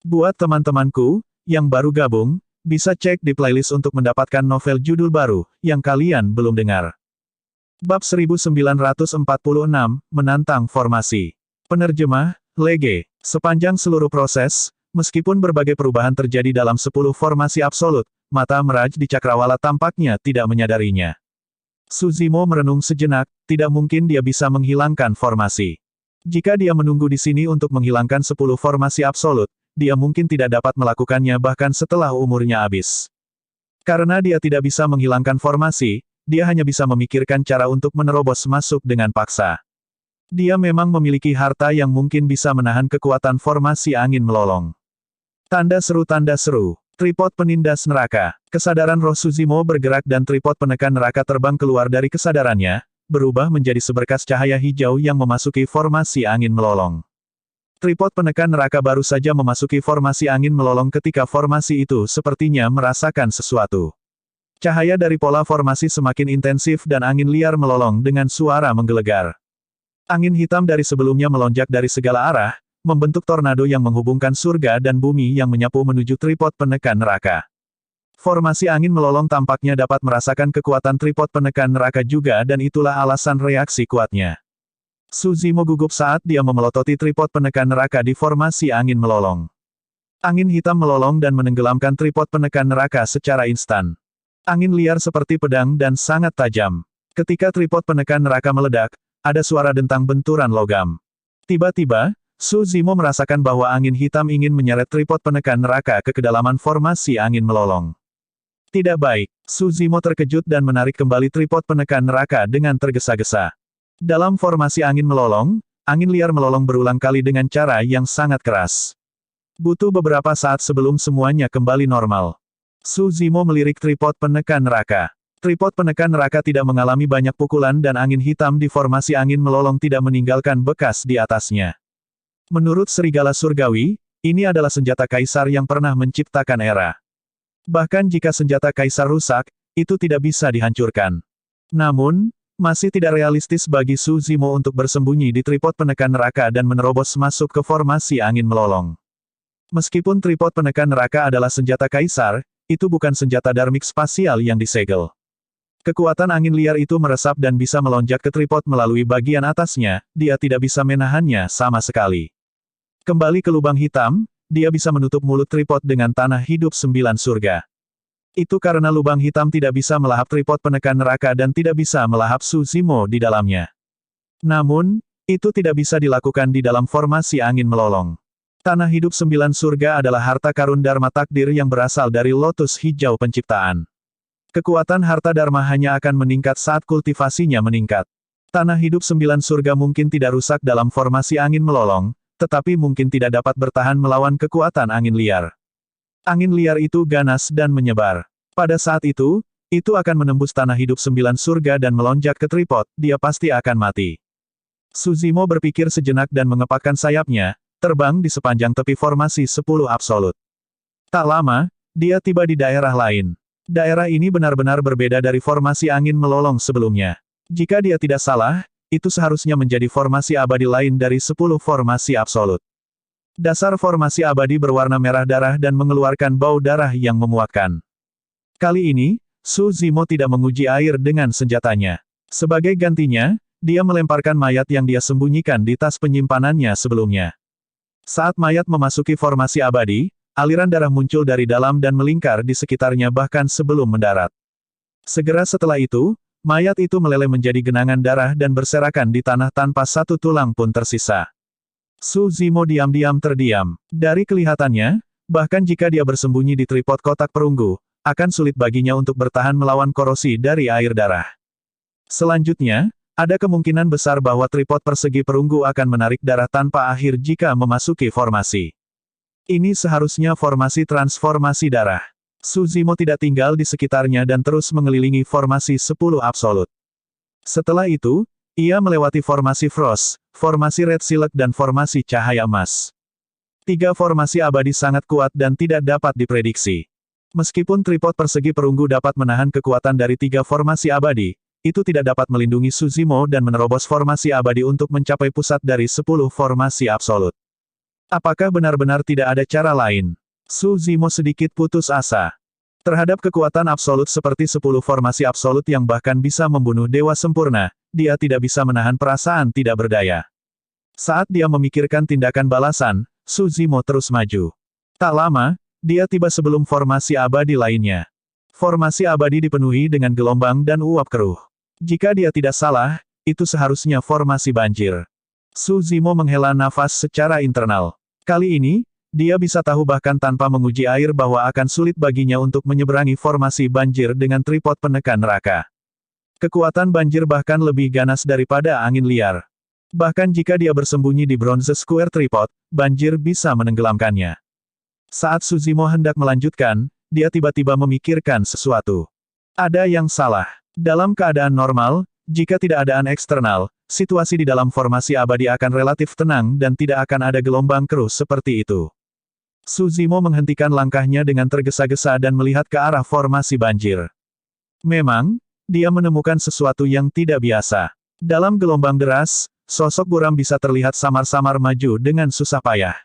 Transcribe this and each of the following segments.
Buat teman-temanku, yang baru gabung, bisa cek di playlist untuk mendapatkan novel judul baru, yang kalian belum dengar. Bab 1946, Menantang Formasi. Penerjemah, Lege. Sepanjang seluruh proses, meskipun berbagai perubahan terjadi dalam 10 formasi absolut, mata Meraj di Cakrawala tampaknya tidak menyadarinya. Suzimo merenung sejenak, tidak mungkin dia bisa menghilangkan formasi. Jika dia menunggu di sini untuk menghilangkan 10 formasi absolut, dia mungkin tidak dapat melakukannya bahkan setelah umurnya habis. Karena dia tidak bisa menghilangkan formasi, dia hanya bisa memikirkan cara untuk menerobos masuk dengan paksa. Dia memang memiliki harta yang mungkin bisa menahan kekuatan formasi angin melolong. Tanda seru, tripod penindas neraka. Kesadaran roh Suzimo bergerak dan tripod penekan neraka terbang keluar dari kesadarannya, berubah menjadi seberkas cahaya hijau yang memasuki formasi angin melolong. Tripod penekan neraka baru saja memasuki formasi angin melolong ketika formasi itu sepertinya merasakan sesuatu. Cahaya dari pola formasi semakin intensif dan angin liar melolong dengan suara menggelegar. Angin hitam dari sebelumnya melonjak dari segala arah, membentuk tornado yang menghubungkan surga dan bumi yang menyapu menuju tripod penekan neraka. Formasi angin melolong tampaknya dapat merasakan kekuatan tripod penekan neraka juga dan itulah alasan reaksi kuatnya. Suzimo gugup saat dia memelototi tripod penekan neraka di formasi angin melolong. Angin hitam melolong dan menenggelamkan tripod penekan neraka secara instan. Angin liar seperti pedang dan sangat tajam. Ketika tripod penekan neraka meledak, ada suara dentang benturan logam. Tiba-tiba, Suzimo merasakan bahwa angin hitam ingin menyeret tripod penekan neraka ke kedalaman formasi angin melolong. Tidak baik, Suzimo terkejut dan menarik kembali tripod penekan neraka dengan tergesa-gesa. Dalam formasi angin melolong, angin liar melolong berulang kali dengan cara yang sangat keras. Butuh beberapa saat sebelum semuanya kembali normal. Suzimo melirik tripod penekan neraka. Tripod penekan neraka tidak mengalami banyak pukulan dan angin hitam di formasi angin melolong tidak meninggalkan bekas di atasnya. Menurut Serigala Surgawi, ini adalah senjata kaisar yang pernah menciptakan era. Bahkan jika senjata kaisar rusak, itu tidak bisa dihancurkan. Namun, masih tidak realistis bagi Suzimo untuk bersembunyi di tripod penekan neraka dan menerobos masuk ke formasi angin melolong. Meskipun tripod penekan neraka adalah senjata kaisar, itu bukan senjata darmik spasial yang disegel. Kekuatan angin liar itu meresap dan bisa melonjak ke tripod melalui bagian atasnya, dia tidak bisa menahannya sama sekali. Kembali ke lubang hitam, dia bisa menutup mulut tripod dengan tanah hidup 9 surga. Itu karena lubang hitam tidak bisa melahap tripod penekan neraka dan tidak bisa melahap Suzimo di dalamnya. Namun, itu tidak bisa dilakukan di dalam formasi angin melolong. Tanah hidup 9 surga adalah harta karun Dharma takdir yang berasal dari lotus hijau penciptaan. Kekuatan harta Dharma hanya akan meningkat saat kultivasinya meningkat. Tanah hidup 9 surga mungkin tidak rusak dalam formasi angin melolong, tetapi mungkin tidak dapat bertahan melawan kekuatan angin liar. Angin liar itu ganas dan menyebar. Pada saat itu akan menembus tanah hidup 9 surga dan melonjak ke tripod, dia pasti akan mati. Suzimo berpikir sejenak dan mengepakkan sayapnya, terbang di sepanjang tepi formasi 10 absolut. Tak lama, dia tiba di daerah lain. Daerah ini benar-benar berbeda dari formasi angin melolong sebelumnya. Jika dia tidak salah, itu seharusnya menjadi formasi abadi lain dari 10 formasi absolut. Dasar formasi abadi berwarna merah darah dan mengeluarkan bau darah yang memuakkan. Kali ini, Suzimo tidak menguji air dengan senjatanya. Sebagai gantinya, dia melemparkan mayat yang dia sembunyikan di tas penyimpanannya sebelumnya. Saat mayat memasuki formasi abadi, aliran darah muncul dari dalam dan melingkar di sekitarnya bahkan sebelum mendarat. Segera setelah itu, mayat itu meleleh menjadi genangan darah dan berserakan di tanah tanpa satu tulang pun tersisa. Suzimo diam-diam terdiam. Dari kelihatannya, bahkan jika dia bersembunyi di tripod kotak perunggu, akan sulit baginya untuk bertahan melawan korosi dari air darah. Selanjutnya, ada kemungkinan besar bahwa tripod persegi perunggu akan menarik darah tanpa akhir jika memasuki formasi. Ini seharusnya formasi transformasi darah. Suzimo tidak tinggal di sekitarnya dan terus mengelilingi formasi 10 absolut. Setelah itu, ia melewati formasi Frost, formasi Red Silk dan formasi Cahaya Emas. 3 formasi abadi sangat kuat dan tidak dapat diprediksi. Meskipun tripod persegi perunggu dapat menahan kekuatan dari 3 formasi abadi, itu tidak dapat melindungi Suzimo dan menerobos formasi abadi untuk mencapai pusat dari 10 formasi absolut. Apakah benar-benar tidak ada cara lain? Su Zimo sedikit putus asa. Terhadap kekuatan absolut seperti 10 formasi absolut yang bahkan bisa membunuh dewa sempurna, dia tidak bisa menahan perasaan tidak berdaya. Saat dia memikirkan tindakan balasan, Su Zimo terus maju. Tak lama, dia tiba sebelum formasi abadi lainnya. Formasi abadi dipenuhi dengan gelombang dan uap keruh. Jika dia tidak salah, itu seharusnya formasi banjir. Su Zimo menghela nafas secara internal. Kali ini, dia bisa tahu bahkan tanpa menguji air bahwa akan sulit baginya untuk menyeberangi formasi banjir dengan tripod penekan neraka. Kekuatan banjir bahkan lebih ganas daripada angin liar. Bahkan jika dia bersembunyi di bronze square tripod, banjir bisa menenggelamkannya. Saat Su Zimo hendak melanjutkan, dia tiba-tiba memikirkan sesuatu. Ada yang salah. Dalam keadaan normal, jika tidak ada an eksternal, situasi di dalam formasi abadi akan relatif tenang dan tidak akan ada gelombang keruh seperti itu. Su Zimo menghentikan langkahnya dengan tergesa-gesa dan melihat ke arah formasi banjir. Memang, dia menemukan sesuatu yang tidak biasa. Dalam gelombang deras, sosok buram bisa terlihat samar-samar maju dengan susah payah.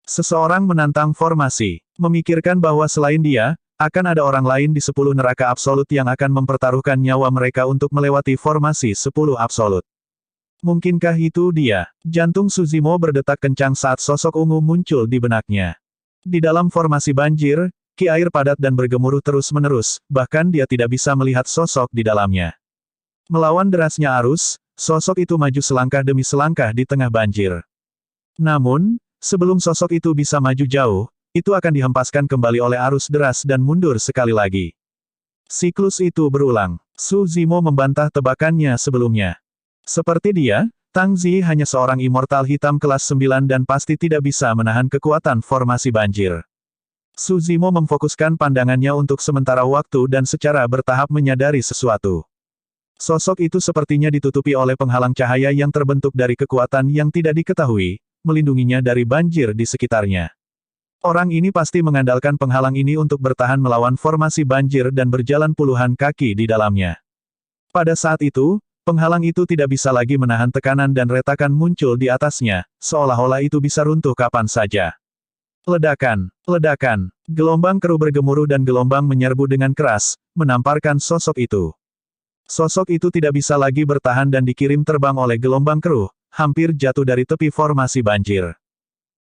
Seseorang menantang formasi, memikirkan bahwa selain dia, akan ada orang lain di 10 neraka absolut yang akan mempertaruhkan nyawa mereka untuk melewati formasi 10 absolut. Mungkinkah itu dia? Jantung Su Zimo berdetak kencang saat sosok ungu muncul di benaknya. Di dalam formasi banjir, ki air padat dan bergemuruh terus-menerus, bahkan dia tidak bisa melihat sosok di dalamnya. Melawan derasnya arus, sosok itu maju selangkah demi selangkah di tengah banjir. Namun, sebelum sosok itu bisa maju jauh, itu akan dihempaskan kembali oleh arus deras dan mundur sekali lagi. Siklus itu berulang. Su Zimo membantah tebakannya sebelumnya. Seperti dia, Tang Zi hanya seorang immortal hitam kelas 9 dan pasti tidak bisa menahan kekuatan formasi banjir. Su Zimo memfokuskan pandangannya untuk sementara waktu dan secara bertahap menyadari sesuatu. Sosok itu sepertinya ditutupi oleh penghalang cahaya yang terbentuk dari kekuatan yang tidak diketahui, melindunginya dari banjir di sekitarnya. Orang ini pasti mengandalkan penghalang ini untuk bertahan melawan formasi banjir dan berjalan puluhan kaki di dalamnya. Pada saat itu, penghalang itu tidak bisa lagi menahan tekanan dan retakan muncul di atasnya, seolah-olah itu bisa runtuh kapan saja. Ledakan, ledakan, gelombang keruh bergemuruh dan gelombang menyerbu dengan keras, menamparkan sosok itu. Sosok itu tidak bisa lagi bertahan dan dikirim terbang oleh gelombang keruh, hampir jatuh dari tepi formasi banjir.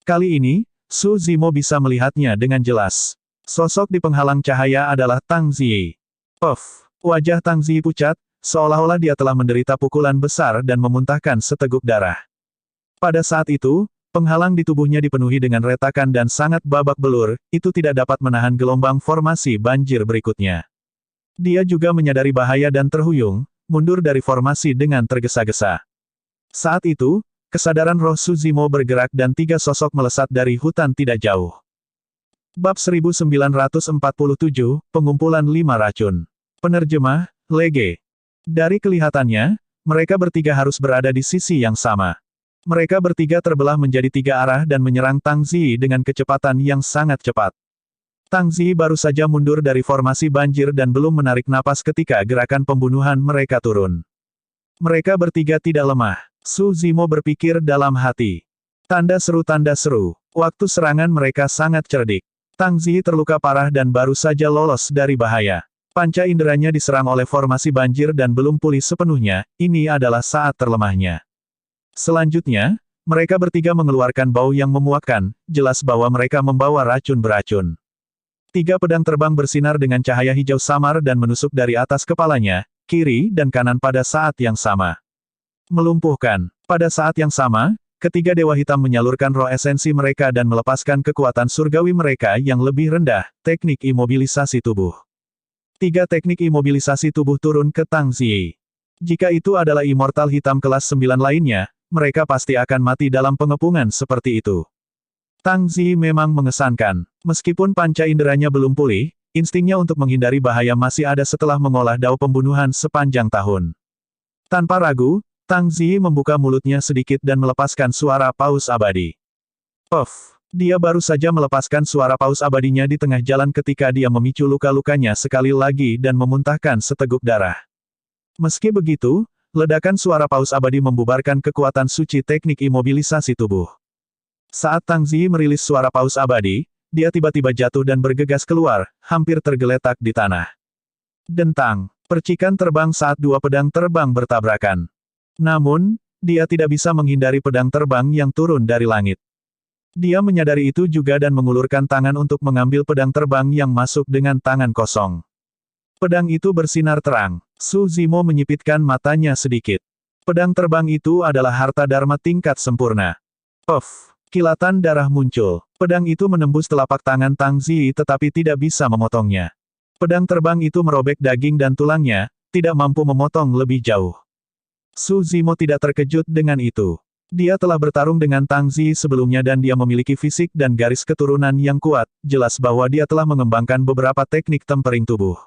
Kali ini, Su Zimo bisa melihatnya dengan jelas. Sosok di penghalang cahaya adalah Tang Zi. Wajah Tang Zi pucat, seolah-olah dia telah menderita pukulan besar dan memuntahkan seteguk darah. Pada saat itu, penghalang di tubuhnya dipenuhi dengan retakan dan sangat babak belur, itu tidak dapat menahan gelombang formasi banjir berikutnya. Dia juga menyadari bahaya dan terhuyung, mundur dari formasi dengan tergesa-gesa. Saat itu, kesadaran roh Su Zimo bergerak dan 3 sosok melesat dari hutan tidak jauh. Bab 1947, Pengumpulan 5 Racun. Penerjemah, Lege. Dari kelihatannya, mereka bertiga harus berada di sisi yang sama. Mereka bertiga terbelah menjadi 3 arah dan menyerang Tang Zi dengan kecepatan yang sangat cepat. Tang Zi baru saja mundur dari formasi banjir dan belum menarik napas ketika gerakan pembunuhan mereka turun. Mereka bertiga tidak lemah. Su Zimo berpikir dalam hati. Tanda seru, waktu serangan mereka sangat cerdik. Tang Zi terluka parah dan baru saja lolos dari bahaya. Panca inderanya diserang oleh formasi banjir dan belum pulih sepenuhnya, ini adalah saat terlemahnya. Selanjutnya, mereka bertiga mengeluarkan bau yang memuakkan, jelas bahwa mereka membawa racun beracun. 3 pedang terbang bersinar dengan cahaya hijau samar dan menusuk dari atas kepalanya, kiri dan kanan pada saat yang sama. Melumpuhkan. Pada saat yang sama, ketiga dewa hitam menyalurkan roh esensi mereka dan melepaskan kekuatan surgawi mereka yang lebih rendah, teknik imobilisasi tubuh. 3 teknik imobilisasi tubuh turun ke Tang Zi. Jika itu adalah immortal hitam kelas 9 lainnya, mereka pasti akan mati dalam pengepungan seperti itu. Tang Zi memang mengesankan. Meskipun panca inderanya belum pulih, instingnya untuk menghindari bahaya masih ada setelah mengolah dao pembunuhan sepanjang tahun. Tanpa ragu, Tang Zi membuka mulutnya sedikit dan melepaskan suara paus abadi. Dia baru saja melepaskan suara paus abadinya di tengah jalan ketika dia memicu luka-lukanya sekali lagi dan memuntahkan seteguk darah. Meski begitu, ledakan suara paus abadi membubarkan kekuatan suci teknik imobilisasi tubuh. Saat Tang Ziyi merilis suara paus abadi, dia tiba-tiba jatuh dan bergegas keluar, hampir tergeletak di tanah. Dentang, percikan terbang saat dua pedang terbang bertabrakan. Namun, dia tidak bisa menghindari pedang terbang yang turun dari langit. Dia menyadari itu juga dan mengulurkan tangan untuk mengambil pedang terbang yang masuk dengan tangan kosong. Pedang itu bersinar terang. Su Zimo menyipitkan matanya sedikit. Pedang terbang itu adalah harta dharma tingkat sempurna. Puff! Kilatan darah muncul. Pedang itu menembus telapak tangan Tang Ziyi tetapi tidak bisa memotongnya. Pedang terbang itu merobek daging dan tulangnya, tidak mampu memotong lebih jauh. Su Zimo tidak terkejut dengan itu. Dia telah bertarung dengan Tang Ziyi sebelumnya dan dia memiliki fisik dan garis keturunan yang kuat, jelas bahwa dia telah mengembangkan beberapa teknik tempering tubuh.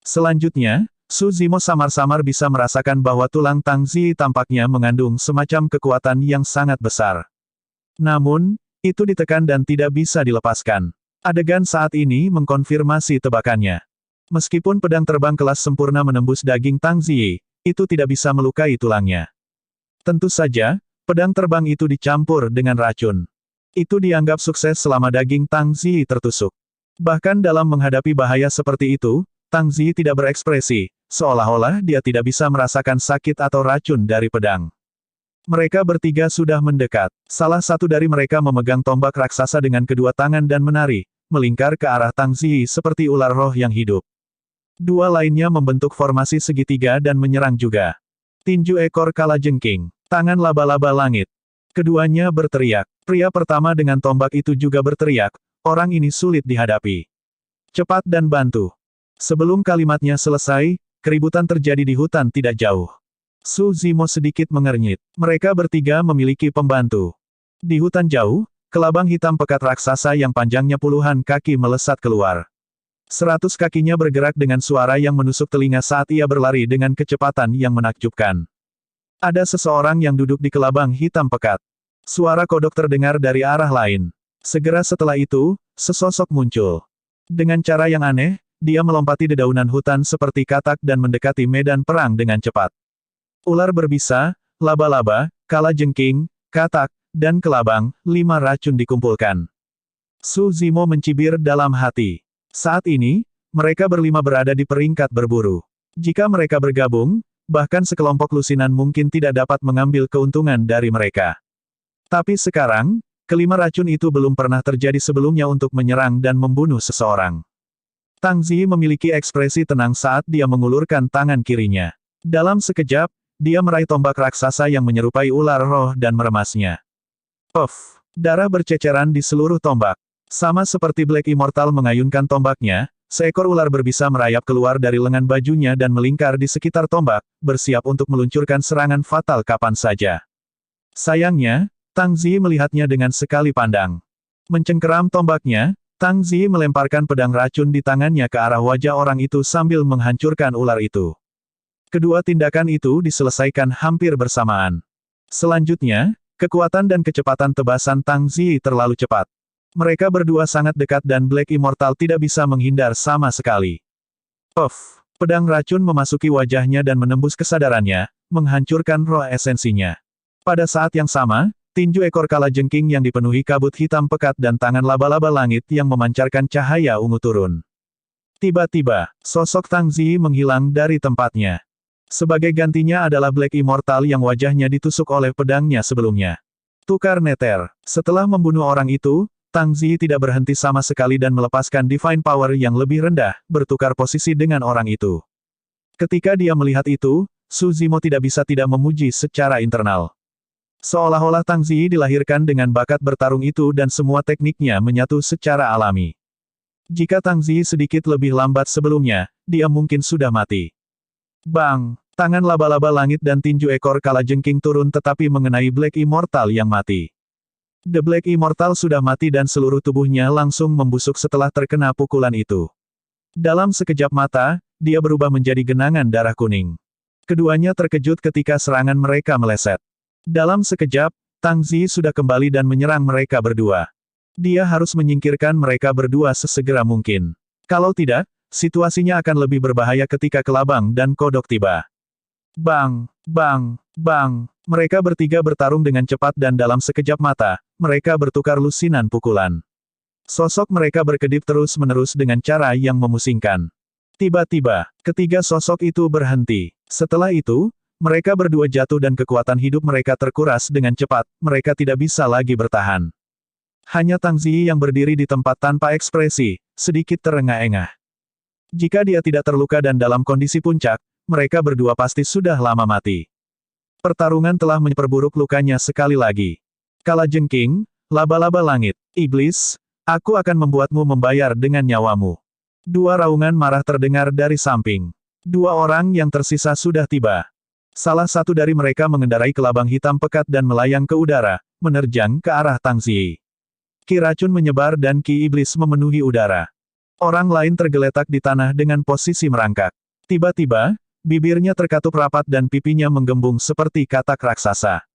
Selanjutnya, Su Zimo samar-samar bisa merasakan bahwa tulang Tang Ziyi tampaknya mengandung semacam kekuatan yang sangat besar. Namun, itu ditekan dan tidak bisa dilepaskan. Adegan saat ini mengkonfirmasi tebakannya. Meskipun pedang terbang kelas sempurna menembus daging Tang Ziyi, itu tidak bisa melukai tulangnya. Tentu saja, pedang terbang itu dicampur dengan racun. Itu dianggap sukses selama daging Tang Ziyi tertusuk. Bahkan dalam menghadapi bahaya seperti itu, Tang Ziyi tidak berekspresi, seolah-olah dia tidak bisa merasakan sakit atau racun dari pedang. Mereka bertiga sudah mendekat. Salah satu dari mereka memegang tombak raksasa dengan kedua tangan dan menari, melingkar ke arah Tang Ziyi seperti ular roh yang hidup. Dua lainnya membentuk formasi segitiga dan menyerang juga. Tinju ekor kalajengking, tangan laba-laba langit. Keduanya berteriak. Pria pertama dengan tombak itu juga berteriak, orang ini sulit dihadapi. Cepat dan bantu. Sebelum kalimatnya selesai, keributan terjadi di hutan tidak jauh. Su Zimo sedikit mengernyit. Mereka bertiga memiliki pembantu. Di hutan jauh, kelabang hitam pekat raksasa yang panjangnya puluhan kaki melesat keluar. 100 kakinya bergerak dengan suara yang menusuk telinga saat ia berlari dengan kecepatan yang menakjubkan. Ada seseorang yang duduk di kelabang hitam pekat. Suara kodok terdengar dari arah lain. Segera setelah itu, sesosok muncul. Dengan cara yang aneh, dia melompati dedaunan hutan seperti katak dan mendekati medan perang dengan cepat. Ular berbisa, laba-laba, kalajengking, katak, dan kelabang, 5 racun dikumpulkan. Su Zimo mencibir dalam hati. Saat ini, mereka berlima berada di peringkat berburu. Jika mereka bergabung, bahkan sekelompok lusinan mungkin tidak dapat mengambil keuntungan dari mereka. Tapi sekarang, kelima racun itu belum pernah terjadi sebelumnya untuk menyerang dan membunuh seseorang. Tang Ziyi memiliki ekspresi tenang saat dia mengulurkan tangan kirinya. Dalam sekejap, dia meraih tombak raksasa yang menyerupai ular roh dan meremasnya. Puff! Darah berceceran di seluruh tombak. Sama seperti Black Immortal mengayunkan tombaknya, seekor ular berbisa merayap keluar dari lengan bajunya dan melingkar di sekitar tombak, bersiap untuk meluncurkan serangan fatal kapan saja. Sayangnya, Tang Ziyi melihatnya dengan sekali pandang. Mencengkeram tombaknya, Tang Ziyi melemparkan pedang racun di tangannya ke arah wajah orang itu sambil menghancurkan ular itu. Kedua tindakan itu diselesaikan hampir bersamaan. Selanjutnya, kekuatan dan kecepatan tebasan Tang Ziyi terlalu cepat. Mereka berdua sangat dekat dan Black Immortal tidak bisa menghindar sama sekali. Puff! Pedang racun memasuki wajahnya dan menembus kesadarannya, menghancurkan roh esensinya. Pada saat yang sama, tinju ekor kalajengking yang dipenuhi kabut hitam pekat dan tangan laba-laba langit yang memancarkan cahaya ungu turun. Tiba-tiba, sosok Tang Ziyi menghilang dari tempatnya. Sebagai gantinya adalah Black Immortal yang wajahnya ditusuk oleh pedangnya sebelumnya. Tukar neter. Setelah membunuh orang itu, Tang Ziyi tidak berhenti sama sekali dan melepaskan Divine Power yang lebih rendah, bertukar posisi dengan orang itu. Ketika dia melihat itu, Su Zimo tidak bisa tidak memuji secara internal. Seolah-olah Tang Ziyi dilahirkan dengan bakat bertarung itu dan semua tekniknya menyatu secara alami. Jika Tang Ziyi sedikit lebih lambat sebelumnya, dia mungkin sudah mati. Bang! Tangan laba-laba langit dan tinju ekor kalajengking turun tetapi mengenai Black Immortal yang mati. The Black Immortal sudah mati dan seluruh tubuhnya langsung membusuk setelah terkena pukulan itu. Dalam sekejap mata, dia berubah menjadi genangan darah kuning. Keduanya terkejut ketika serangan mereka meleset. Dalam sekejap, Tang Ziyi sudah kembali dan menyerang mereka berdua. Dia harus menyingkirkan mereka berdua sesegera mungkin. Kalau tidak, situasinya akan lebih berbahaya ketika kelabang dan kodok tiba. Bang! Bang! Bang! Mereka bertiga bertarung dengan cepat dan dalam sekejap mata, mereka bertukar lusinan pukulan. Sosok mereka berkedip terus-menerus dengan cara yang memusingkan. Tiba-tiba, ketiga sosok itu berhenti. Setelah itu, mereka berdua jatuh dan kekuatan hidup mereka terkuras dengan cepat, mereka tidak bisa lagi bertahan. Hanya Tang Ziyi yang berdiri di tempat tanpa ekspresi, sedikit terengah-engah. Jika dia tidak terluka dan dalam kondisi puncak, mereka berdua pasti sudah lama mati. Pertarungan telah memperburuk lukanya sekali lagi. Kalajengking, laba-laba langit, iblis, aku akan membuatmu membayar dengan nyawamu. Dua raungan marah terdengar dari samping. Dua orang yang tersisa sudah tiba. Salah satu dari mereka mengendarai kelabang hitam pekat dan melayang ke udara, menerjang ke arah Tang Ziyi. Ki racun menyebar dan ki iblis memenuhi udara. Orang lain tergeletak di tanah dengan posisi merangkak. Tiba-tiba, bibirnya terkatup rapat dan pipinya menggembung seperti katak raksasa.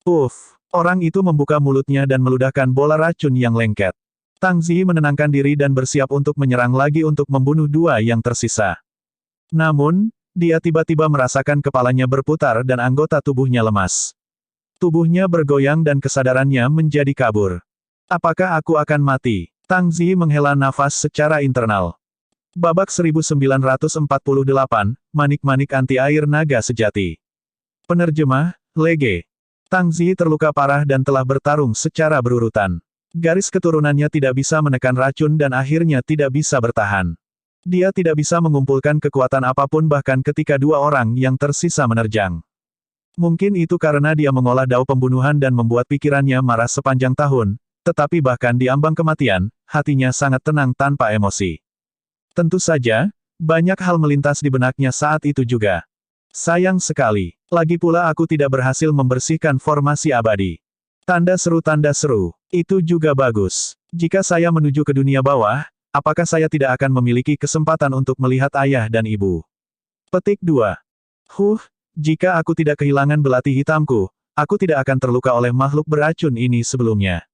Uff! Orang itu membuka mulutnya dan meludahkan bola racun yang lengket. Tang Ziyi menenangkan diri dan bersiap untuk menyerang lagi untuk membunuh dua yang tersisa. Namun, dia tiba-tiba merasakan kepalanya berputar dan anggota tubuhnya lemas. Tubuhnya bergoyang dan kesadarannya menjadi kabur. Apakah aku akan mati? Tang Ziyi menghela nafas secara internal. Babak 1948, Manik-manik anti-air naga sejati. Penerjemah, Lege. Tang Ziyi terluka parah dan telah bertarung secara berurutan. Garis keturunannya tidak bisa menekan racun dan akhirnya tidak bisa bertahan. Dia tidak bisa mengumpulkan kekuatan apapun bahkan ketika dua orang yang tersisa menerjang. Mungkin itu karena dia mengolah dao pembunuhan dan membuat pikirannya marah sepanjang tahun, tetapi bahkan di ambang kematian, hatinya sangat tenang tanpa emosi. Tentu saja, banyak hal melintas di benaknya saat itu juga. Sayang sekali. Lagi pula aku tidak berhasil membersihkan formasi abadi. Tanda seru, itu juga bagus. Jika saya menuju ke dunia bawah, apakah saya tidak akan memiliki kesempatan untuk melihat ayah dan ibu? Petik 2. Jika aku tidak kehilangan belati hitamku, aku tidak akan terluka oleh makhluk beracun ini sebelumnya.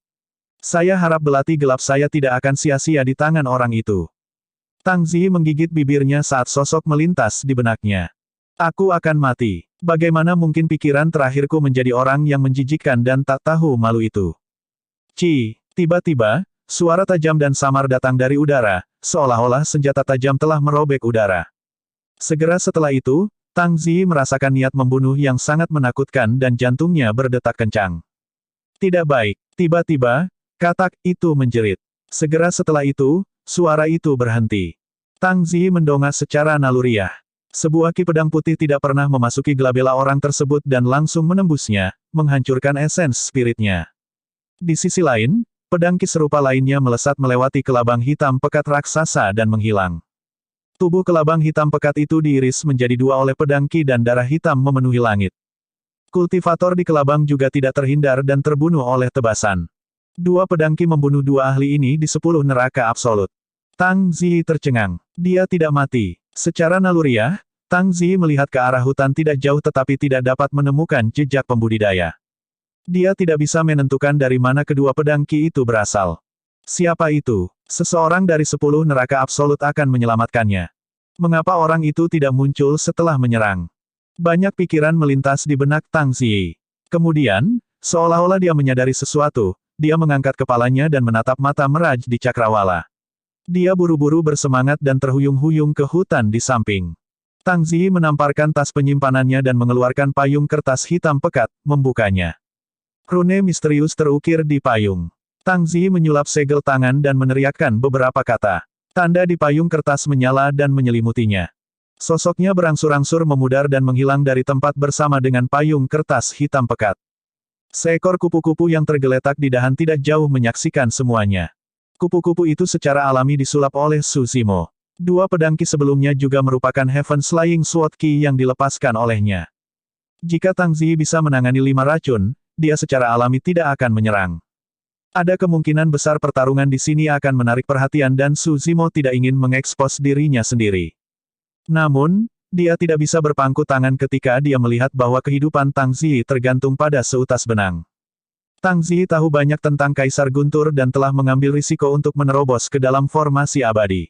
Saya harap belati gelap saya tidak akan sia-sia di tangan orang itu. Tang Ziyi menggigit bibirnya saat sosok melintas di benaknya. Aku akan mati. Bagaimana mungkin pikiran terakhirku menjadi orang yang menjijikkan dan tak tahu malu itu? Tiba-tiba, suara tajam dan samar datang dari udara, seolah-olah senjata tajam telah merobek udara. Segera setelah itu, Tang Ziyi merasakan niat membunuh yang sangat menakutkan dan jantungnya berdetak kencang. Tidak baik. Tiba-tiba, katak itu menjerit. Segera setelah itu, suara itu berhenti. Tang Ziyi mendongak secara naluriah. Sebuah ki pedang putih tidak pernah memasuki glabela orang tersebut dan langsung menembusnya, menghancurkan esens spiritnya. Di sisi lain, pedang ki serupa lainnya melesat melewati kelabang hitam pekat raksasa dan menghilang. Tubuh kelabang hitam pekat itu diiris menjadi dua oleh pedang ki dan darah hitam memenuhi langit. Kultivator di kelabang juga tidak terhindar dan terbunuh oleh tebasan. Dua pedang ki membunuh dua ahli ini di 10 neraka absolut. Tang Ziyi tercengang. Dia tidak mati. Secara naluriah, Tang Ziyi melihat ke arah hutan tidak jauh tetapi tidak dapat menemukan jejak pembudidaya. Dia tidak bisa menentukan dari mana kedua pedang ki itu berasal. Siapa itu? Seseorang dari 10 neraka absolut akan menyelamatkannya. Mengapa orang itu tidak muncul setelah menyerang? Banyak pikiran melintas di benak Tang Ziyi. Kemudian, seolah-olah dia menyadari sesuatu, dia mengangkat kepalanya dan menatap mata Meraj di cakrawala. Dia buru-buru bersemangat dan terhuyung-huyung ke hutan di samping. Tang Ziyi menamparkan tas penyimpanannya dan mengeluarkan payung kertas hitam pekat, membukanya. Rune misterius terukir di payung. Tang Ziyi menyulap segel tangan dan meneriakkan beberapa kata. Tanda di payung kertas menyala dan menyelimutinya. Sosoknya berangsur-angsur memudar dan menghilang dari tempat bersama dengan payung kertas hitam pekat. Seekor kupu-kupu yang tergeletak di dahan tidak jauh menyaksikan semuanya. Kupu-kupu itu secara alami disulap oleh Su Zimo. Dua pedang ki sebelumnya juga merupakan Heaven's Flying Sword Ki yang dilepaskan olehnya. Jika Tang Ziyi bisa menangani 5 racun, dia secara alami tidak akan menyerang. Ada kemungkinan besar pertarungan di sini akan menarik perhatian dan Su Zimo tidak ingin mengekspos dirinya sendiri. Namun, dia tidak bisa berpangku tangan ketika dia melihat bahwa kehidupan Tang Ziyi tergantung pada seutas benang. Tang Ziyi tahu banyak tentang Kaisar Guntur dan telah mengambil risiko untuk menerobos ke dalam formasi abadi.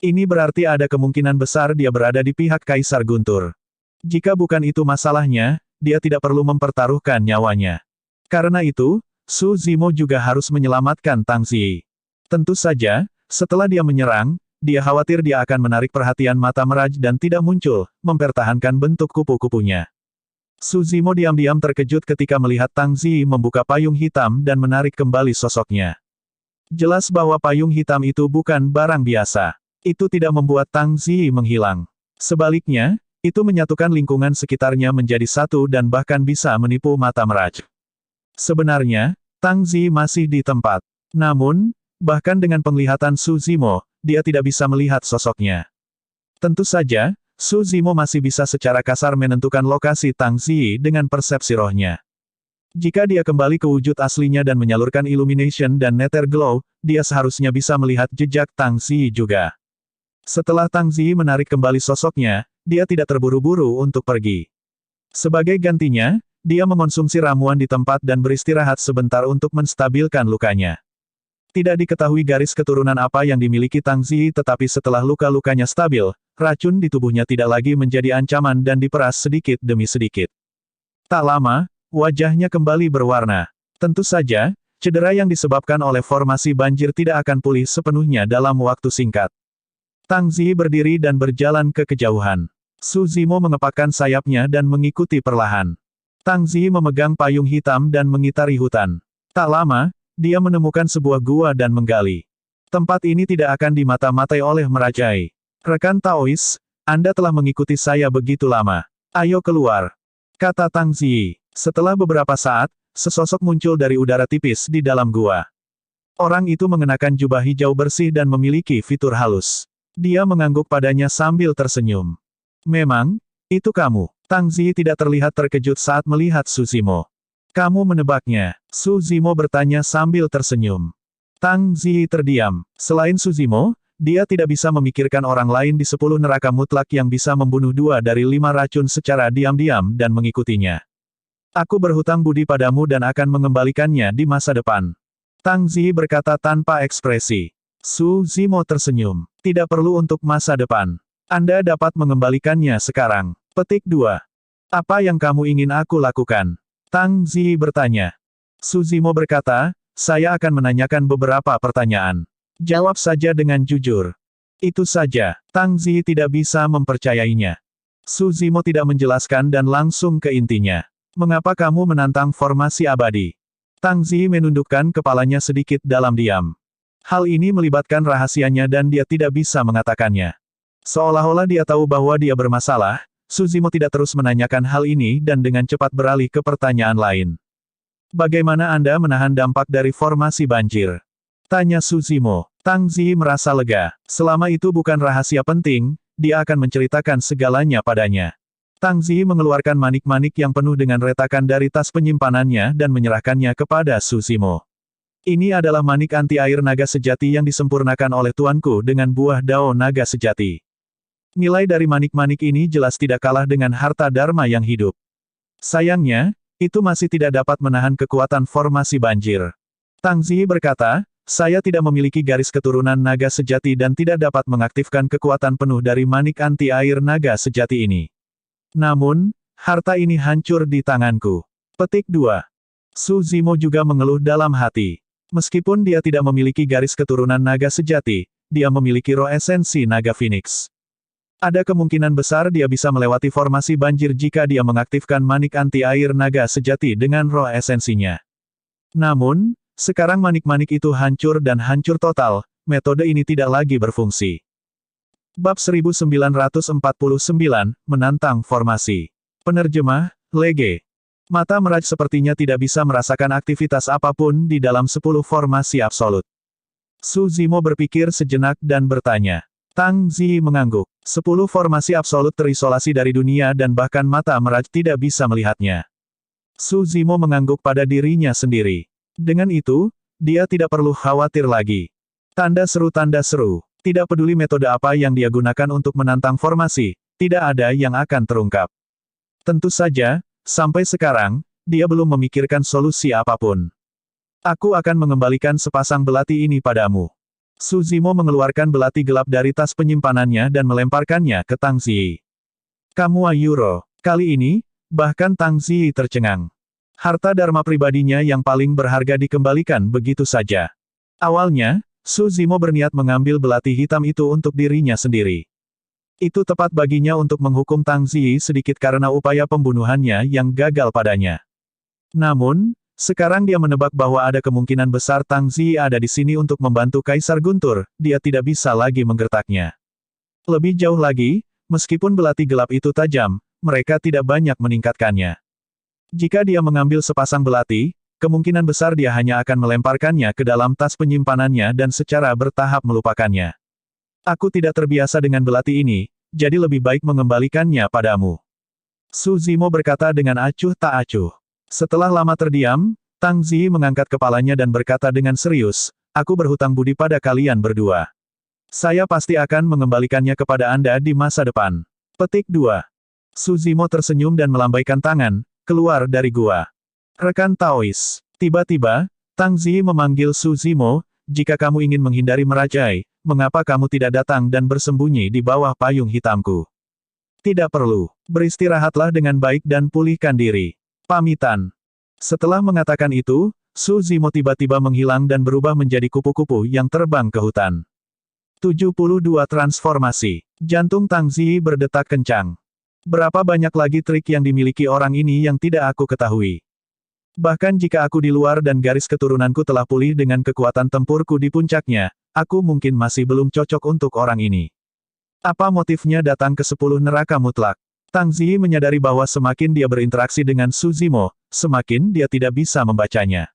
Ini berarti ada kemungkinan besar dia berada di pihak Kaisar Guntur. Jika bukan itu masalahnya, dia tidak perlu mempertaruhkan nyawanya. Karena itu, Su Zimo juga harus menyelamatkan Tang Ziyi. Tentu saja, setelah dia menyerang, dia khawatir dia akan menarik perhatian mata Meraj dan tidak muncul, mempertahankan bentuk kupu-kupunya. Su Zimo diam-diam terkejut ketika melihat Tang Ziyi membuka payung hitam dan menarik kembali sosoknya. Jelas bahwa payung hitam itu bukan barang biasa. Itu tidak membuat Tang Ziyi menghilang. Sebaliknya, itu menyatukan lingkungan sekitarnya menjadi satu dan bahkan bisa menipu mata Meraj. Sebenarnya, Tang Ziyi masih di tempat. Namun, bahkan dengan penglihatan Su Zimo, dia tidak bisa melihat sosoknya. Tentu saja, Su Zimo masih bisa secara kasar menentukan lokasi Tang Ziyi dengan persepsi rohnya. Jika dia kembali ke wujud aslinya dan menyalurkan Illumination dan Nether Glow, dia seharusnya bisa melihat jejak Tang Ziyi juga. Setelah Tang Ziyi menarik kembali sosoknya, dia tidak terburu-buru untuk pergi. Sebagai gantinya, dia mengonsumsi ramuan di tempat dan beristirahat sebentar untuk menstabilkan lukanya. Tidak diketahui garis keturunan apa yang dimiliki Tang Ziyi, tetapi setelah luka-lukanya stabil, racun di tubuhnya tidak lagi menjadi ancaman dan diperas sedikit demi sedikit. Tak lama, wajahnya kembali berwarna. Tentu saja, cedera yang disebabkan oleh formasi banjir tidak akan pulih sepenuhnya dalam waktu singkat. Tang Ziyi berdiri dan berjalan ke kejauhan. Su Zimo mengepakkan sayapnya dan mengikuti perlahan. Tang Ziyi memegang payung hitam dan mengitari hutan. Tak lama, dia menemukan sebuah gua dan menggali. Tempat ini tidak akan dimata-matai oleh Merajai. Rekan Taois, Anda telah mengikuti saya begitu lama. Ayo keluar, kata Tang Ziyi. Setelah beberapa saat, sesosok muncul dari udara tipis di dalam gua. Orang itu mengenakan jubah hijau bersih dan memiliki fitur halus. Dia mengangguk padanya sambil tersenyum. Memang, itu kamu. Tang Ziyi tidak terlihat terkejut saat melihat Su Zimo. Kamu menebaknya? Su Zimo bertanya sambil tersenyum. Tang Ziyi terdiam. Selain Su Zimo, dia tidak bisa memikirkan orang lain di 10 neraka mutlak yang bisa membunuh 2 dari 5 racun secara diam-diam dan mengikutinya. Aku berhutang budi padamu dan akan mengembalikannya di masa depan. Tang Ziyi berkata tanpa ekspresi. Su Zimo tersenyum. Tidak perlu untuk masa depan. Anda dapat mengembalikannya sekarang. Petik 2. Apa yang kamu ingin aku lakukan? Tang Ziyi bertanya. Su Zimo berkata, saya akan menanyakan beberapa pertanyaan. Jawab saja dengan jujur. Itu saja. Tang Ziyi tidak bisa mempercayainya. Su Zimo tidak menjelaskan dan langsung ke intinya. Mengapa kamu menantang formasi abadi? Tang Ziyi menundukkan kepalanya sedikit dalam diam. Hal ini melibatkan rahasianya dan dia tidak bisa mengatakannya. Seolah-olah dia tahu bahwa dia bermasalah, Su Zimo tidak terus menanyakan hal ini dan dengan cepat beralih ke pertanyaan lain. Bagaimana Anda menahan dampak dari formasi banjir? Tanya Su Zimo. Tang Ziyi merasa lega. Selama itu bukan rahasia penting, dia akan menceritakan segalanya padanya. Tang Ziyi mengeluarkan manik-manik yang penuh dengan retakan dari tas penyimpanannya dan menyerahkannya kepada Su Zimo. Ini adalah manik anti-air naga sejati yang disempurnakan oleh tuanku dengan buah dao naga sejati. Nilai dari manik-manik ini jelas tidak kalah dengan harta dharma yang hidup. Sayangnya, itu masih tidak dapat menahan kekuatan formasi banjir. Tang Ziyi berkata, saya tidak memiliki garis keturunan naga sejati dan tidak dapat mengaktifkan kekuatan penuh dari manik anti-air naga sejati ini. Namun, harta ini hancur di tanganku. Petik 2. Su Zimo juga mengeluh dalam hati. Meskipun dia tidak memiliki garis keturunan naga sejati, dia memiliki roh esensi naga Phoenix. Ada kemungkinan besar dia bisa melewati formasi banjir jika dia mengaktifkan manik anti-air naga sejati dengan roh esensinya. Namun, sekarang manik-manik itu hancur dan hancur total, metode ini tidak lagi berfungsi. Bab 1949, Menantang Formasi. Penerjemah, Lege. Mata Meraj sepertinya tidak bisa merasakan aktivitas apapun di dalam 10 formasi absolut. Su Zimo berpikir sejenak dan bertanya. Tang Ziyi mengangguk. 10 formasi absolut terisolasi dari dunia dan bahkan mata Meraj tidak bisa melihatnya. Su Zimo mengangguk pada dirinya sendiri. Dengan itu, dia tidak perlu khawatir lagi. Tanda seru. Tidak peduli metode apa yang dia gunakan untuk menantang formasi, tidak ada yang akan terungkap. Tentu saja, sampai sekarang, dia belum memikirkan solusi apapun. Aku akan mengembalikan sepasang belati ini padamu. Su Zimo mengeluarkan belati gelap dari tas penyimpanannya dan melemparkannya ke Tang Ziyi. Kamu Ayuro. Kali ini, bahkan Tang Ziyi tercengang. Harta dharma pribadinya yang paling berharga dikembalikan begitu saja. Awalnya, Su Zimo berniat mengambil belati hitam itu untuk dirinya sendiri. Itu tepat baginya untuk menghukum Tang Ziyi sedikit karena upaya pembunuhannya yang gagal padanya. Namun, sekarang dia menebak bahwa ada kemungkinan besar Tang Ziyi ada di sini untuk membantu Kaisar Guntur, dia tidak bisa lagi menggertaknya. Lebih jauh lagi, meskipun belati gelap itu tajam, mereka tidak banyak meningkatkannya. Jika dia mengambil sepasang belati, kemungkinan besar dia hanya akan melemparkannya ke dalam tas penyimpanannya dan secara bertahap melupakannya. Aku tidak terbiasa dengan belati ini, jadi lebih baik mengembalikannya padamu. Su Zimo berkata dengan acuh tak acuh. Setelah lama terdiam, Tang Ziyi mengangkat kepalanya dan berkata dengan serius, aku berhutang budi pada kalian berdua. Saya pasti akan mengembalikannya kepada Anda di masa depan. Petik 2. Su Zimo tersenyum dan melambaikan tangan, keluar dari gua. Rekan Taois. Tiba-tiba, Tang Ziyi memanggil Su Zimo, jika kamu ingin menghindari merajai, mengapa kamu tidak datang dan bersembunyi di bawah payung hitamku? Tidak perlu. Beristirahatlah dengan baik dan pulihkan diri. Pamitan. Setelah mengatakan itu, Su Zimo tiba-tiba menghilang dan berubah menjadi kupu-kupu yang terbang ke hutan. 72 transformasi. Jantung Tang Ziyi berdetak kencang. Berapa banyak lagi trik yang dimiliki orang ini yang tidak aku ketahui. Bahkan jika aku di luar dan garis keturunanku telah pulih dengan kekuatan tempurku di puncaknya, aku mungkin masih belum cocok untuk orang ini. Apa motifnya datang ke 10 neraka mutlak? Tang Ziyi menyadari bahwa semakin dia berinteraksi dengan Su Zimo, semakin dia tidak bisa membacanya.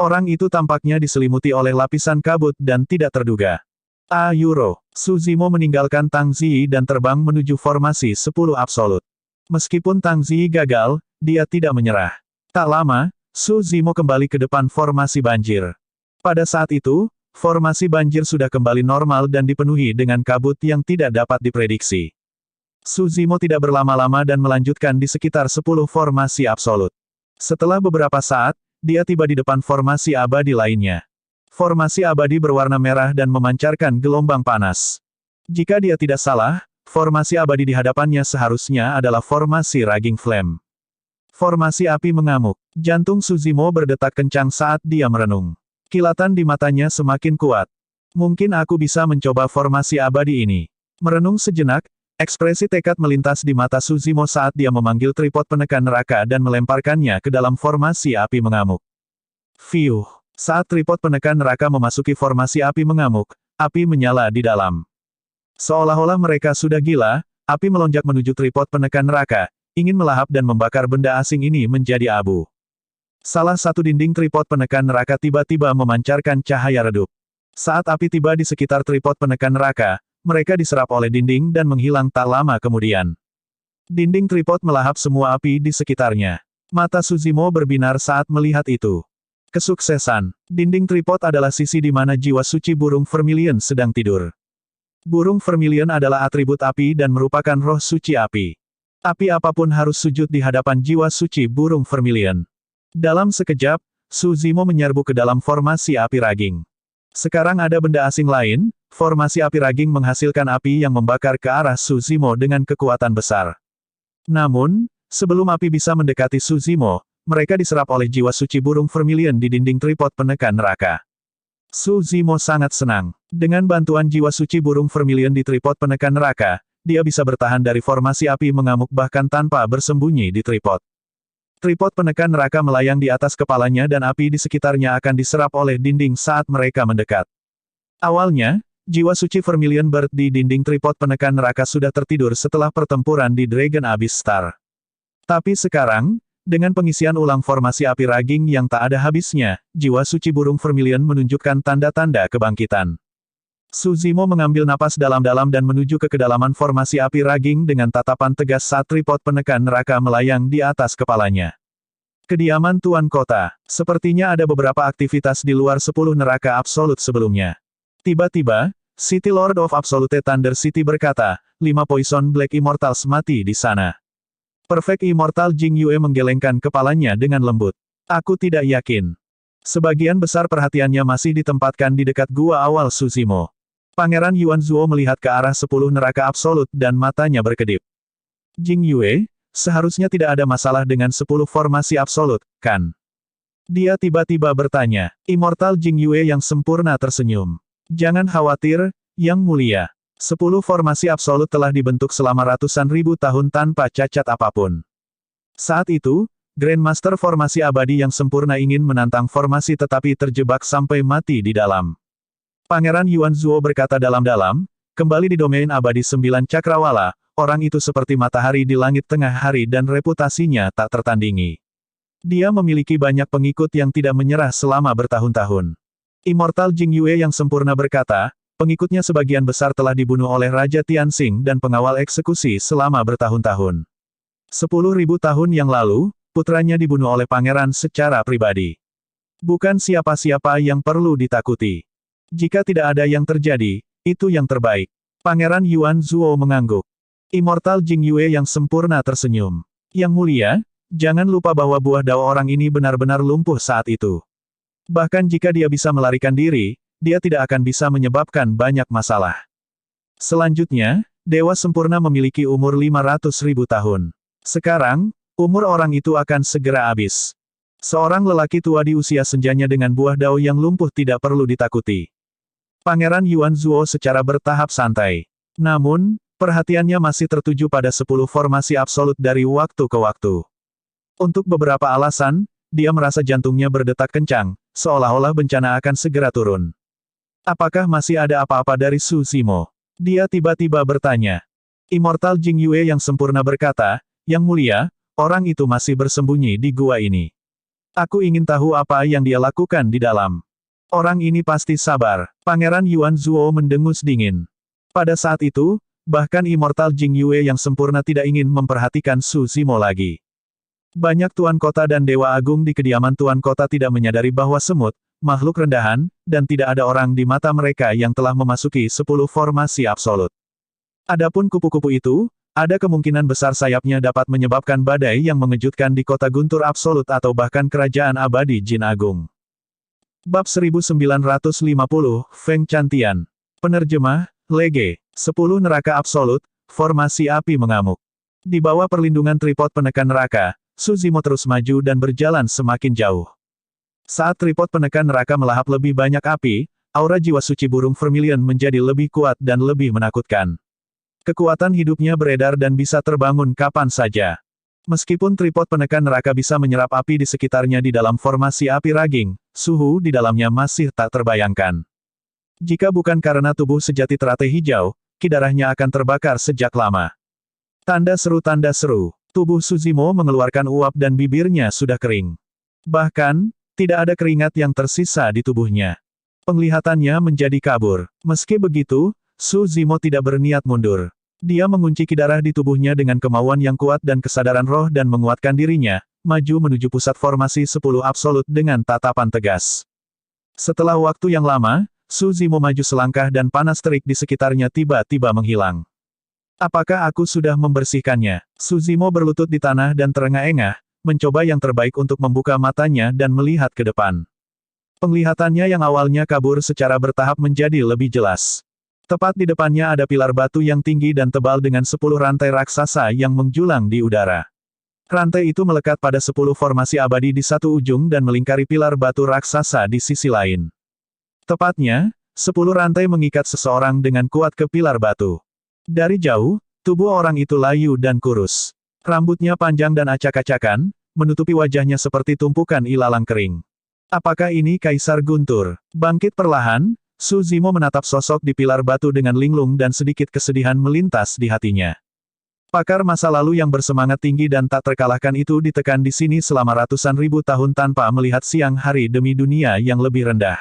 Orang itu tampaknya diselimuti oleh lapisan kabut dan tidak terduga. Euro. Su Zimo meninggalkan Tang Ziyi dan terbang menuju formasi 10 absolut. Meskipun Tang Ziyi gagal, dia tidak menyerah. Tak lama, Su Zimo kembali ke depan formasi banjir. Pada saat itu, formasi banjir sudah kembali normal dan dipenuhi dengan kabut yang tidak dapat diprediksi. Su Zimo tidak berlama-lama dan melanjutkan di sekitar 10 formasi absolut. Setelah beberapa saat, dia tiba di depan formasi abadi lainnya. Formasi abadi berwarna merah dan memancarkan gelombang panas. Jika dia tidak salah, formasi abadi di hadapannya seharusnya adalah formasi Raging Flame. Formasi api mengamuk. Jantung Su Zimo berdetak kencang saat dia merenung. Kilatan di matanya semakin kuat. Mungkin aku bisa mencoba formasi abadi ini. Merenung sejenak, ekspresi tekad melintas di mata Su Zimo saat dia memanggil tripod penekan neraka dan melemparkannya ke dalam formasi api mengamuk. Fiuh. Saat tripod penekan neraka memasuki formasi api mengamuk, api menyala di dalam. Seolah-olah mereka sudah gila, api melonjak menuju tripod penekan neraka, ingin melahap dan membakar benda asing ini menjadi abu. Salah satu dinding tripod penekan neraka tiba-tiba memancarkan cahaya redup. Saat api tiba di sekitar tripod penekan neraka, mereka diserap oleh dinding dan menghilang tak lama kemudian. Dinding tripod melahap semua api di sekitarnya. Mata Su Zimo berbinar saat melihat itu. Kesuksesan. Dinding tripod adalah sisi di mana jiwa suci burung vermilion sedang tidur. Burung vermilion adalah atribut api dan merupakan roh suci api. Api apapun harus sujud di hadapan jiwa suci burung vermilion. Dalam sekejap, Su Zimo menyerbu ke dalam formasi api raging. Sekarang ada benda asing lain, formasi api raging menghasilkan api yang membakar ke arah Su Zimo dengan kekuatan besar. Namun, sebelum api bisa mendekati Su Zimo, mereka diserap oleh jiwa suci burung vermilion di dinding tripod penekan neraka. Su Zimo sangat senang. Dengan bantuan jiwa suci burung vermilion di tripod penekan neraka, dia bisa bertahan dari formasi api mengamuk bahkan tanpa bersembunyi di tripod. Tripod penekan neraka melayang di atas kepalanya dan api di sekitarnya akan diserap oleh dinding saat mereka mendekat. Awalnya, jiwa suci vermilion bird di dinding tripod penekan neraka sudah tertidur setelah pertempuran di Dragon Abyss Star. Tapi sekarang, dengan pengisian ulang formasi api raging yang tak ada habisnya, jiwa suci burung vermilion menunjukkan tanda-tanda kebangkitan. Su Zimo mengambil napas dalam-dalam dan menuju ke kedalaman formasi api raging dengan tatapan tegas saat tripod penekan neraka melayang di atas kepalanya. Kediaman Tuan Kota. Sepertinya ada beberapa aktivitas di luar 10 neraka absolut sebelumnya. Tiba-tiba, City Lord of Absolute Thunder City berkata, 5 Poison Black Immortals mati di sana. Perfect Immortal Jing Yue menggelengkan kepalanya dengan lembut. Aku tidak yakin. Sebagian besar perhatiannya masih ditempatkan di dekat gua awal Su Zimo. Pangeran Yuan Zuo melihat ke arah 10 neraka absolut dan matanya berkedip. Jing Yue, seharusnya tidak ada masalah dengan 10 formasi absolut, kan? Dia tiba-tiba bertanya. Immortal Jing Yue yang sempurna tersenyum. Jangan khawatir, Yang Mulia. 10 formasi absolut telah dibentuk selama ratusan ribu tahun tanpa cacat apapun. Saat itu, Grandmaster formasi abadi yang sempurna ingin menantang formasi tetapi terjebak sampai mati di dalam. Pangeran Yuan Zuo berkata dalam-dalam, kembali di domain abadi 9 cakrawala, orang itu seperti matahari di langit tengah hari dan reputasinya tak tertandingi. Dia memiliki banyak pengikut yang tidak menyerah selama bertahun-tahun. Immortal Jing Yue yang sempurna berkata, pengikutnya sebagian besar telah dibunuh oleh Raja Tianxing dan pengawal eksekusi selama bertahun-tahun. 10.000 tahun yang lalu, putranya dibunuh oleh pangeran secara pribadi. Bukan siapa-siapa yang perlu ditakuti. Jika tidak ada yang terjadi, itu yang terbaik. Pangeran Yuan Zuo mengangguk. Immortal Jing Yue yang sempurna tersenyum. Yang Mulia, jangan lupa bahwa buah dao orang ini benar-benar lumpuh saat itu. Bahkan jika dia bisa melarikan diri, dia tidak akan bisa menyebabkan banyak masalah. Selanjutnya, Dewa Sempurna memiliki umur 500.000 tahun. Sekarang, umur orang itu akan segera habis. Seorang lelaki tua di usia senjanya dengan buah dao yang lumpuh tidak perlu ditakuti. Pangeran Yuan Zuo secara bertahap santai. Namun, perhatiannya masih tertuju pada 10 formasi absolut dari waktu ke waktu. Untuk beberapa alasan, dia merasa jantungnya berdetak kencang, seolah-olah bencana akan segera turun. Apakah masih ada apa-apa dari Su Zimo? Dia tiba-tiba bertanya. Immortal Jing Yue yang sempurna berkata, Yang Mulia, orang itu masih bersembunyi di gua ini. Aku ingin tahu apa yang dia lakukan di dalam. Orang ini pasti sabar. Pangeran Yuan Zuo mendengus dingin. Pada saat itu, bahkan Immortal Jing Yue yang sempurna tidak ingin memperhatikan Su Zimo lagi. Banyak tuan kota dan dewa agung di kediaman tuan kota tidak menyadari bahwa semut, makhluk rendahan, dan tidak ada orang di mata mereka yang telah memasuki 10 formasi absolut. Adapun kupu-kupu itu, ada kemungkinan besar sayapnya dapat menyebabkan badai yang mengejutkan di kota guntur absolut atau bahkan kerajaan abadi Jin Agung. Bab 1950, Feng Chantian. Penerjemah, Lege. 10 neraka absolut, formasi api mengamuk. Di bawah perlindungan tripod penekan neraka, Su Zimo terus maju dan berjalan semakin jauh. Saat tripod penekan neraka melahap lebih banyak api, aura jiwa suci burung vermilion menjadi lebih kuat dan lebih menakutkan. Kekuatan hidupnya beredar dan bisa terbangun kapan saja. Meskipun tripod penekan neraka bisa menyerap api di sekitarnya di dalam formasi api raging, suhu di dalamnya masih tak terbayangkan. Jika bukan karena tubuh sejati teratai hijau, kidarahnya akan terbakar sejak lama. Tanda seru. Tubuh Su Zimo mengeluarkan uap dan bibirnya sudah kering. Bahkan, tidak ada keringat yang tersisa di tubuhnya. Penglihatannya menjadi kabur. Meski begitu, Su Zimo tidak berniat mundur. Dia mengunci kidarah di tubuhnya dengan kemauan yang kuat dan kesadaran roh dan menguatkan dirinya, maju menuju pusat formasi 10 absolut dengan tatapan tegas. Setelah waktu yang lama, Su Zimo maju selangkah dan panas terik di sekitarnya tiba-tiba menghilang. Apakah aku sudah membersihkannya? Su Zimo berlutut di tanah dan terengah-engah, mencoba yang terbaik untuk membuka matanya dan melihat ke depan. Penglihatannya yang awalnya kabur secara bertahap menjadi lebih jelas. Tepat di depannya ada pilar batu yang tinggi dan tebal dengan 10 rantai raksasa yang menjulang di udara. Rantai itu melekat pada 10 formasi abadi di satu ujung dan melingkari pilar batu raksasa di sisi lain. Tepatnya, 10 rantai mengikat seseorang dengan kuat ke pilar batu. Dari jauh, tubuh orang itu layu dan kurus. Rambutnya panjang dan acak-acakan, menutupi wajahnya seperti tumpukan ilalang kering. Apakah ini Kaisar Guntur? Bangkit perlahan, Su Zimo menatap sosok di pilar batu dengan linglung dan sedikit kesedihan melintas di hatinya. Pakar masa lalu yang bersemangat tinggi dan tak terkalahkan itu ditekan di sini selama ratusan ribu tahun tanpa melihat siang hari demi dunia yang lebih rendah.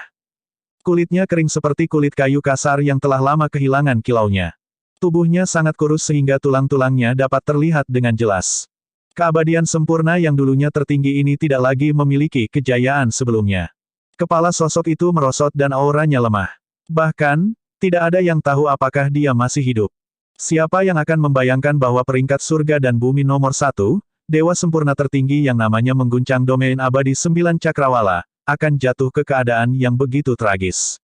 Kulitnya kering seperti kulit kayu kasar yang telah lama kehilangan kilaunya. Tubuhnya sangat kurus sehingga tulang-tulangnya dapat terlihat dengan jelas. Keabadian sempurna yang dulunya tertinggi ini tidak lagi memiliki kejayaan sebelumnya. Kepala sosok itu merosot dan auranya lemah. Bahkan, tidak ada yang tahu apakah dia masih hidup. Siapa yang akan membayangkan bahwa peringkat surga dan bumi nomor 1, dewa sempurna tertinggi yang namanya mengguncang domain abadi 9 cakrawala, akan jatuh ke keadaan yang begitu tragis.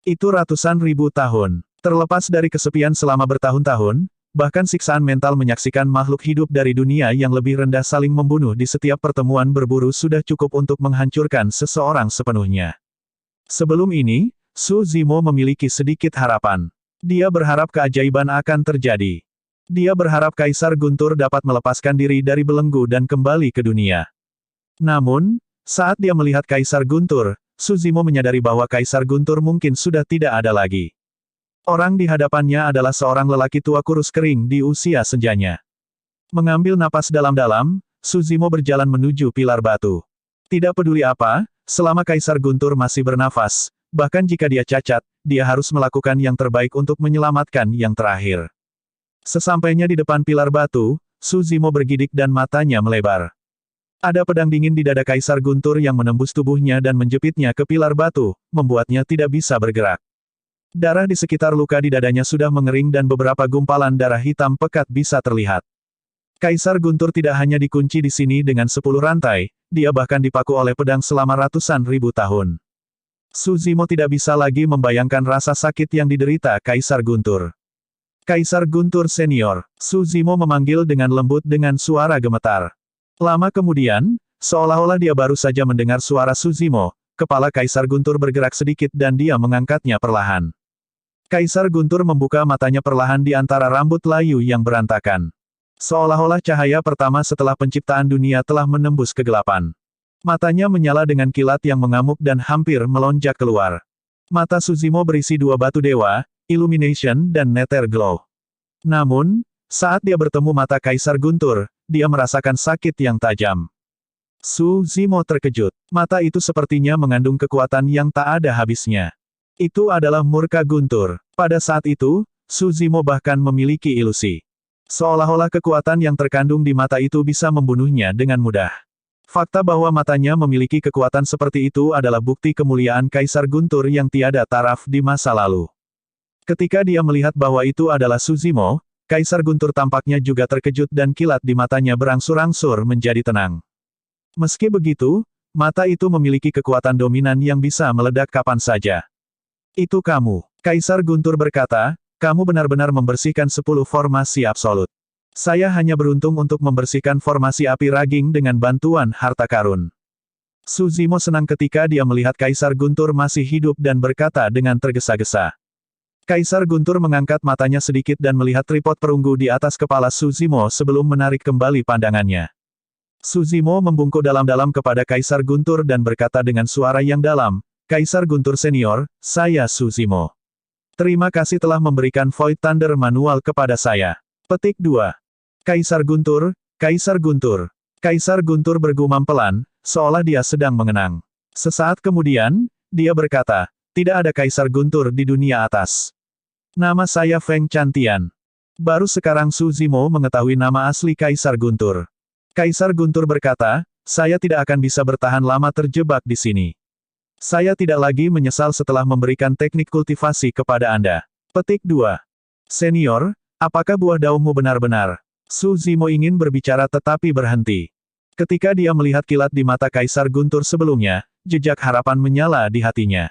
Itu ratusan ribu tahun. Terlepas dari kesepian selama bertahun-tahun, bahkan siksaan mental menyaksikan makhluk hidup dari dunia yang lebih rendah saling membunuh di setiap pertemuan berburu sudah cukup untuk menghancurkan seseorang sepenuhnya. Sebelum ini, Su Zimo memiliki sedikit harapan. Dia berharap keajaiban akan terjadi. Dia berharap Kaisar Guntur dapat melepaskan diri dari belenggu dan kembali ke dunia. Namun, saat dia melihat Kaisar Guntur, Su Zimo menyadari bahwa Kaisar Guntur mungkin sudah tidak ada lagi. Orang di hadapannya adalah seorang lelaki tua kurus kering di usia senjanya. Mengambil napas dalam-dalam, Su Zimo berjalan menuju pilar batu. Tidak peduli apa, selama Kaisar Guntur masih bernafas, bahkan jika dia cacat, dia harus melakukan yang terbaik untuk menyelamatkan yang terakhir. Sesampainya di depan pilar batu, Su Zimo bergidik dan matanya melebar. Ada pedang dingin di dada Kaisar Guntur yang menembus tubuhnya dan menjepitnya ke pilar batu, membuatnya tidak bisa bergerak. Darah di sekitar luka di dadanya sudah mengering dan beberapa gumpalan darah hitam pekat bisa terlihat. Kaisar Guntur tidak hanya dikunci di sini dengan 10 rantai, dia bahkan dipaku oleh pedang selama ratusan ribu tahun. Su Zimo tidak bisa lagi membayangkan rasa sakit yang diderita Kaisar Guntur. Kaisar Guntur Senior, Su Zimo memanggil dengan lembut dengan suara gemetar. Lama kemudian, seolah-olah dia baru saja mendengar suara Su Zimo, kepala Kaisar Guntur bergerak sedikit dan dia mengangkatnya perlahan. Kaisar Guntur membuka matanya perlahan di antara rambut layu yang berantakan. Seolah-olah cahaya pertama setelah penciptaan dunia telah menembus kegelapan. Matanya menyala dengan kilat yang mengamuk dan hampir melonjak keluar. Mata Su Zimo berisi 2 batu dewa, Illumination dan Nether Glow. Namun, saat dia bertemu mata Kaisar Guntur, dia merasakan sakit yang tajam. Su Zimo terkejut. Mata itu sepertinya mengandung kekuatan yang tak ada habisnya. Itu adalah murka Guntur. Pada saat itu, Su Zimo bahkan memiliki ilusi. Seolah-olah kekuatan yang terkandung di mata itu bisa membunuhnya dengan mudah. Fakta bahwa matanya memiliki kekuatan seperti itu adalah bukti kemuliaan Kaisar Guntur yang tiada taraf di masa lalu. Ketika dia melihat bahwa itu adalah Su Zimo, Kaisar Guntur tampaknya juga terkejut dan kilat di matanya berangsur-angsur menjadi tenang. Meski begitu, mata itu memiliki kekuatan dominan yang bisa meledak kapan saja. Itu kamu. Kaisar Guntur berkata, kamu benar-benar membersihkan 10 formasi absolut. Saya hanya beruntung untuk membersihkan formasi api raging dengan bantuan harta karun. Su Zimo senang ketika dia melihat Kaisar Guntur masih hidup dan berkata dengan tergesa-gesa. Kaisar Guntur mengangkat matanya sedikit dan melihat tripod perunggu di atas kepala Su Zimo sebelum menarik kembali pandangannya. Su Zimo membungkuk dalam-dalam kepada Kaisar Guntur dan berkata dengan suara yang dalam, Kaisar Guntur Senior, saya Su Zimo. Terima kasih telah memberikan Void Thunder manual kepada saya. Petik 2. Kaisar Guntur, Kaisar Guntur. Kaisar Guntur bergumam pelan, seolah dia sedang mengenang. Sesaat kemudian, dia berkata, tidak ada Kaisar Guntur di dunia atas. Nama saya Feng Chantian. Baru sekarang Su Zimo mengetahui nama asli Kaisar Guntur. Kaisar Guntur berkata, saya tidak akan bisa bertahan lama terjebak di sini. Saya tidak lagi menyesal setelah memberikan teknik kultivasi kepada Anda. Petik 2. Senior, apakah buah daunmu benar-benar? Su Zimo ingin berbicara tetapi berhenti. Ketika dia melihat kilat di mata Kaisar Guntur sebelumnya, jejak harapan menyala di hatinya.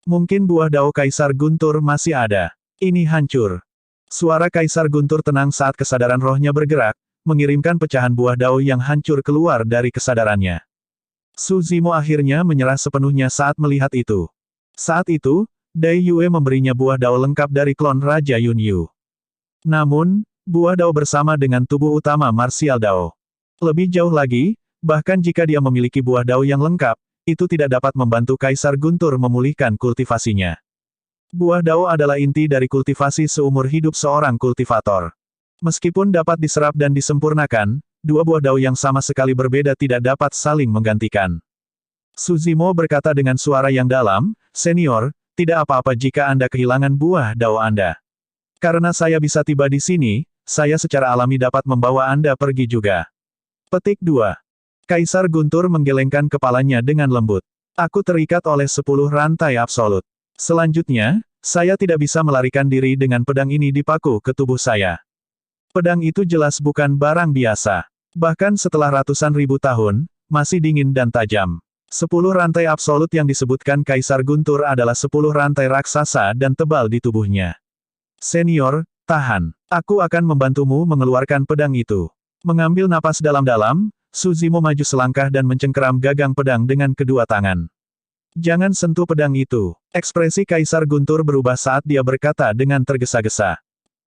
Mungkin buah dao Kaisar Guntur masih ada. Ini hancur. Suara Kaisar Guntur tenang saat kesadaran rohnya bergerak, mengirimkan pecahan buah dao yang hancur keluar dari kesadarannya. Su Zimo akhirnya menyerah sepenuhnya saat melihat itu. Saat itu, Dai Yue memberinya buah dao lengkap dari klon Raja Yun Yu. Namun, buah dao bersama dengan tubuh utama martial dao. Lebih jauh lagi, bahkan jika dia memiliki buah dao yang lengkap, itu tidak dapat membantu Kaisar Guntur memulihkan kultivasinya. Buah dao adalah inti dari kultivasi seumur hidup seorang kultivator. Meskipun dapat diserap dan disempurnakan, dua buah dao yang sama sekali berbeda tidak dapat saling menggantikan. Su Zimo berkata dengan suara yang dalam, Senior, tidak apa-apa jika Anda kehilangan buah dao Anda. Karena saya bisa tiba di sini, saya secara alami dapat membawa Anda pergi juga. Petik 2. Kaisar Guntur menggelengkan kepalanya dengan lembut. Aku terikat oleh 10 rantai absolut. Selanjutnya, saya tidak bisa melarikan diri dengan pedang ini dipaku ke tubuh saya. Pedang itu jelas bukan barang biasa. Bahkan setelah ratusan ribu tahun, masih dingin dan tajam. 10 rantai absolut yang disebutkan Kaisar Guntur adalah 10 rantai raksasa dan tebal di tubuhnya. Senior, Tahan. Aku akan membantumu mengeluarkan pedang itu. Mengambil napas dalam-dalam, Suzimo maju selangkah dan mencengkeram gagang pedang dengan kedua tangan. Jangan sentuh pedang itu. Ekspresi Kaisar Guntur berubah saat dia berkata dengan tergesa-gesa.